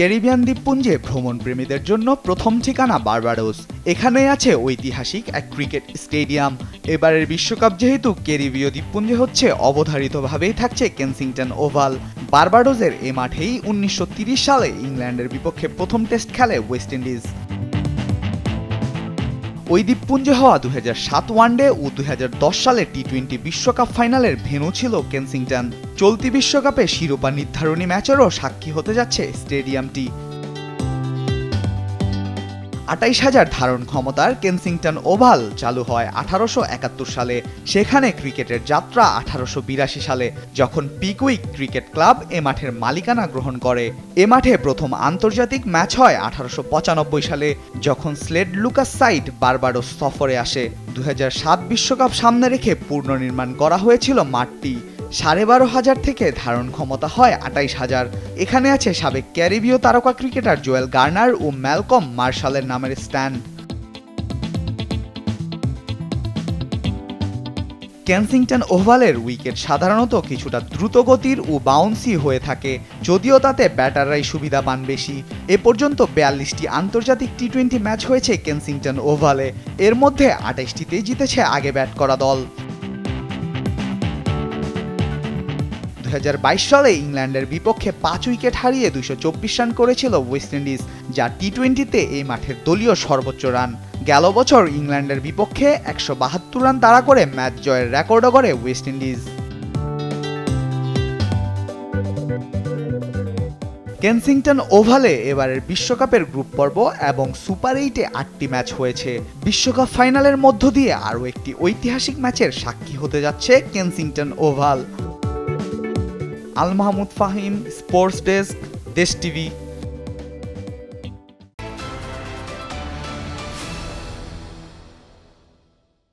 Caribbean দ্বীপপুঞ্জে ভ্রমণপ্রেমীদের জন্য প্রথম ঠিকানা বার্বাডোস। এখানে আছে ঐতিহাসিক এক ক্রিকেট স্টেডিয়াম। এবারের বিশ্বকাপ যেহেতু ক্যারিবীয় দ্বীপপুঞ্জে হচ্ছে, অবধারিতভাবেই থাকছে কেনসিংটন ওভাল। বার্বাডোসের এ মাঠেই ১৯৩০ সালে ইংল্যান্ডের বিপক্ষে প্রথম টেস্ট খেলে ওয়েস্ট ইন্ডিজ। ওই দ্বীপপুঞ্জে হওয়া ২০০৭ ওয়ানডে ও ২০১০ সালের টি-20 বিশ্বকাপ ফাইনালের ভেন্যু ছিল কেনসিংটন। চলতি বিশ্বকাপে শিরোপা নির্ধারণী ম্যাচেরও সাক্ষী হতে যাচ্ছে স্টেডিয়ামটি। ২৮,০০০ ধারণ ক্ষমতার কেনসিংটন ওভাল চালু হয় ১৮৭১ সালে। সেখানে ক্রিকেটের যাত্রা ১৮৮২ সালে, যখন পিকউইক ক্রিকেট ক্লাব এ মাঠের মালিকানা গ্রহণ করে। এ মাঠে প্রথম আন্তর্জাতিক ম্যাচ হয় ১৮৯৫ সালে, যখন স্লেড লুকাস সাইড বার্বাডোস সফরে আসে। ২০০৭ বিশ্বকাপ সামনে রেখে পুনর্নির্মাণ করা হয়েছিল মাঠটি। ১২,৫০০ থেকে ধারণ ক্ষমতা হয় ২৮,০০০। এখানে আছে সাবেক ক্যারিবীয় তারকা ক্রিকেটার জোয়েল গার্নার ও ম্যালকম মার্শালের নামের স্ট্যান্ড। কেনসিংটন ওভালের উইকেট সাধারণত কিছুটা দ্রুতগতির ও বাউন্সি হয়ে থাকে, যদিও তাতে ব্যাটাররাই সুবিধা পান বেশি। এ পর্যন্ত ৪২টি আন্তর্জাতিক টি-20 ম্যাচ হয়েছে কেনসিংটন ওভালে। এর মধ্যে ২৮টিতেই জিতেছে আগে ব্যাট করা দল। ২০২২ সালে ইংল্যান্ডের বিপক্ষে ৫ উইকেট হারিয়ে ২২৪ রান করেছিল ওয়েস্ট ইন্ডিজ, যা টি-20তে এই মাঠের দলীয় সর্বোচ্চ রান। গেল বছর ইংল্যান্ডের বিপক্ষে ১৭২ রান তাড়া করে ম্যাচ জয়ের রেকর্ডও গড়ে ওয়েস্ট ইন্ডিজ। কেনসিংটন ওভালে এবারের বিশ্বকাপের গ্রুপ পর্ব এবং সুপার 8-এ ৮টি ম্যাচ হয়েছে। বিশ্বকাপ ফাইনালের মধ্য দিয়ে আরও একটি ঐতিহাসিক ম্যাচের সাক্ষী হতে যাচ্ছে Kensington oval. Al Mahmud Fahim, sports desk, দেশ টিভি।